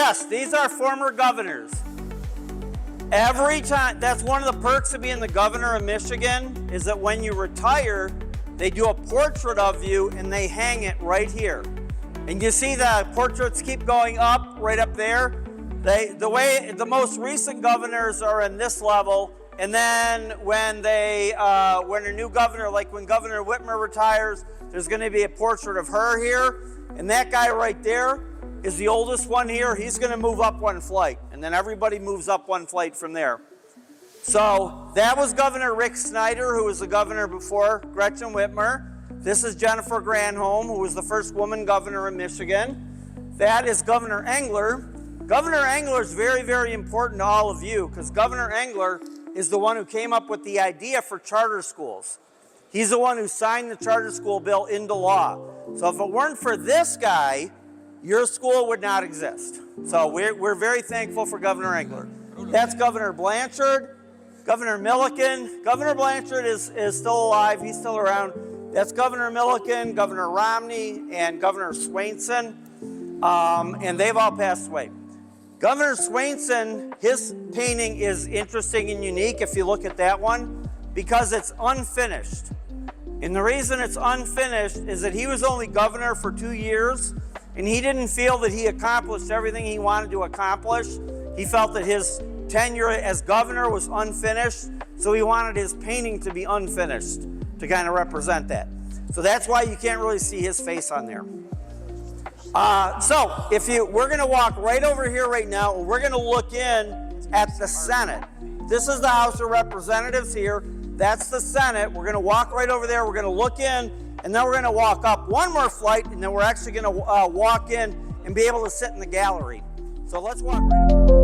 yes, these are former governors. Every time, that's one of the perks of being the governor of Michigan, is that when you retire, they do a portrait of you and they hang it right here. And you see the portraits keep going up, right up there. The most recent governors are in this level, and then when a new governor, like when Governor Whitmer retires, there's going to be a portrait of her here, and that guy right there is the oldest one here. He's going to move up one flight, and then everybody moves up one flight from there. So that was Governor Rick Snyder, who was the governor before Gretchen Whitmer. This is Jennifer Granholm, who was the first woman governor of Michigan. That is Governor Engler. Governor Engler is very, very important to all of you, because Governor Engler is the one who came up with the idea for charter schools. He's the one who signed the charter school bill into law. So if it weren't for this guy, your school would not exist. So we're very thankful for Governor Engler. That's Governor Blanchard, Governor Milliken. Governor Blanchard is still alive. He's still around. That's Governor Milliken, Governor Romney, and Governor Swainson. And they've all passed away. Governor Swainson, his painting is interesting and unique if you look at that one, because it's unfinished. And the reason it's unfinished is that he was only governor for 2 years, and he didn't feel that he accomplished everything he wanted to accomplish. He felt that his tenure as governor was unfinished, so he wanted his painting to be unfinished to kind of represent that. So that's why you can't really see his face on there. We're going to walk right over here right now, and we're going to look in at the Senate. This is the House of Representatives here. That's the Senate. We're going to walk right over there. We're going to look in, and then we're going to walk up one more flight, and then we're actually going to walk in and be able to sit in the gallery. So let's walk right over.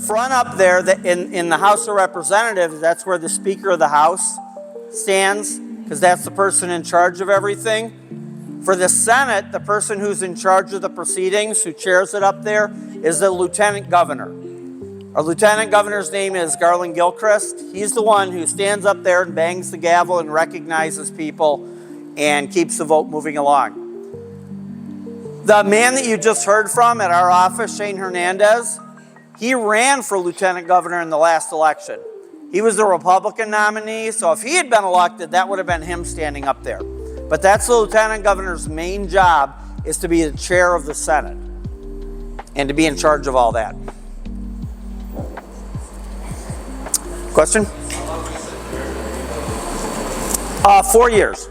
Front up there, in the House of Representatives, that's where the Speaker of the House stands, because that's the person in charge of everything. For the Senate, the person who's in charge of the proceedings, who chairs it up there, is the Lieutenant Governor. Our Lieutenant Governor's name is Garland Gilchrist. He's the one who stands up there and bangs the gavel and recognizes people and keeps the vote moving along. The man that you just heard from at our office, Shane Hernandez, he ran for lieutenant governor in the last election. He was the Republican nominee, so if he had been elected, that would have been him standing up there. But that's the lieutenant governor's main job, is to be the chair of the Senate and to be in charge of all that. Question? 4 years.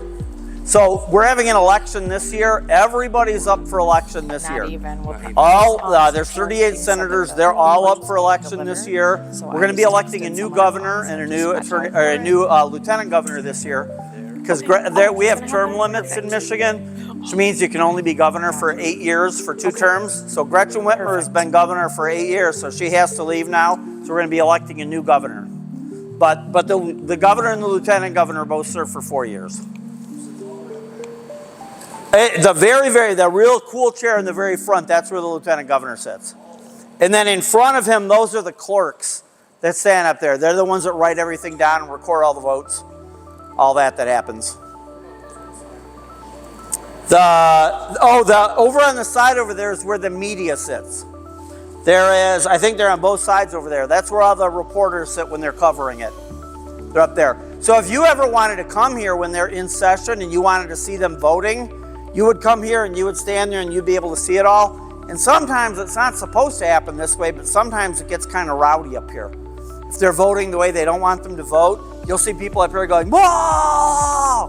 So we're having an election this year. Everybody's up for election this year. There's 38 senators. They're all up for election this year. We're going to be electing a new governor and a new lieutenant governor this year, because we have term limits in Michigan, which means you can only be governor for 8 years for 2 terms. So Gretchen Whitmer has been governor for 8 years, so she has to leave now. So we're going to be electing a new governor. But the governor and the lieutenant governor both serve for 4 years. The real cool chair in the very front, that's where the lieutenant governor sits. And then in front of him, those are the clerks that stand up there. They're the ones that write everything down and record all the votes, all that happens. Over on the side over there is where the media sits. I think they're on both sides over there. That's where all the reporters sit when they're covering it. They're up there. So if you ever wanted to come here when they're in session and you wanted to see them voting, you would come here and you would stand there and you'd be able to see it all. And sometimes it's not supposed to happen this way, but sometimes it gets kind of rowdy up here. If they're voting the way they don't want them to vote, you'll see people up here going, "Whoa!"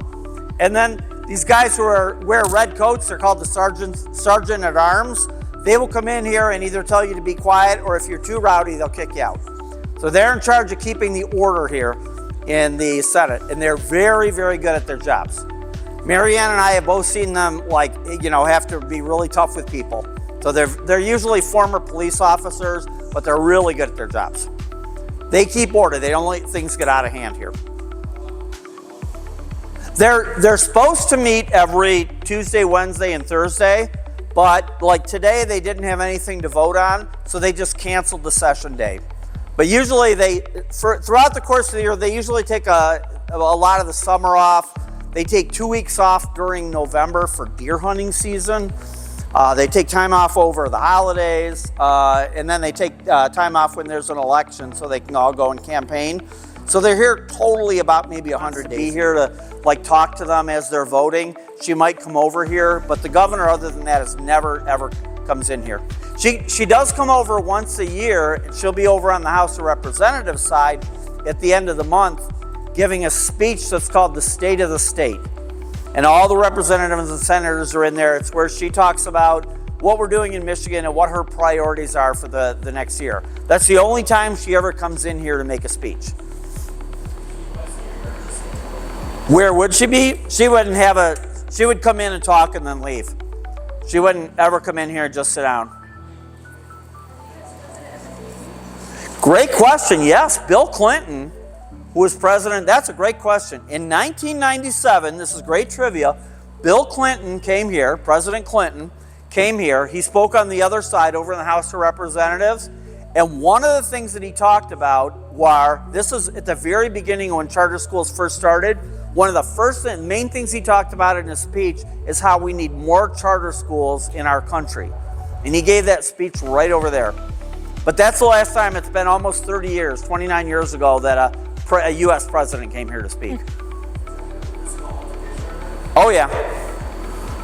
And then these guys who wear red coats, they're called the sergeant at arms. They will come in here and either tell you to be quiet, or if you're too rowdy, they'll kick you out. So they're in charge of keeping the order here in the Senate, and they're very, very good at their jobs. Marianne and I have both seen them, have to be really tough with people. So they're usually former police officers, but they're really good at their jobs. They keep order. They don't let things get out of hand here. They're supposed to meet every Tuesday, Wednesday, and Thursday, but like today they didn't have anything to vote on, so they just canceled the session day. But usually throughout the course of the year, they usually take a lot of the summer off. They take 2 weeks off during November for deer hunting season. They take time off over the holidays, and then they take time off when there's an election so they can all go and campaign. So they're here totally about maybe 100 days. Be here to talk to them as they're voting. She might come over here, but the governor, other than that, is never ever comes in here. She does come over once a year, and she'll be over on the House of Representatives side at the end of the month, giving a speech that's called the State of the State. And all the representatives and senators are in there. It's where she talks about what we're doing in Michigan and what her priorities are for the next year. That's the only time she ever comes in here to make a speech. Where would she be? She would come in and talk and then leave. She wouldn't ever come in here and just sit down. Great question. Yes, Bill Clinton, who was president, that's a great question. In 1997, this is great trivia, Bill Clinton came here, President Clinton came here. He spoke on the other side over in the House of Representatives. And one of the things that he talked about this is at the very beginning when charter schools first started. One of the first and main things he talked about in his speech is how we need more charter schools in our country. And he gave that speech right over there. But that's the last time. It's been almost 30 years, 29 years ago, that a U.S. president came here to speak. Oh yeah.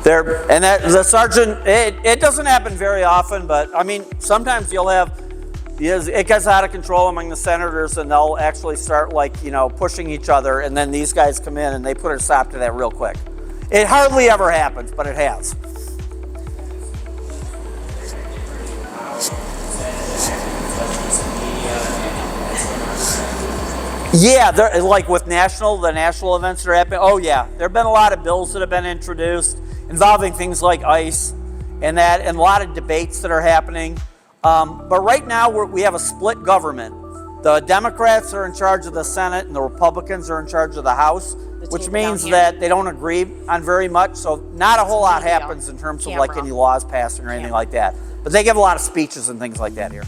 And the sergeant, it doesn't happen very often, but I mean, sometimes it gets out of control among the senators and they'll actually start pushing each other, and then these guys come in and they put a stop to that real quick. It hardly ever happens, but it has. Yeah, like with the national events that are happening. Oh yeah, there have been a lot of bills that have been introduced involving things like ICE and a lot of debates that are happening. But right now we have a split government. The Democrats are in charge of the Senate and the Republicans are in charge of the House, which means that they don't agree on very much. So not a whole lot happens in terms of any laws passing or anything like that. But they give a lot of speeches and things like that here.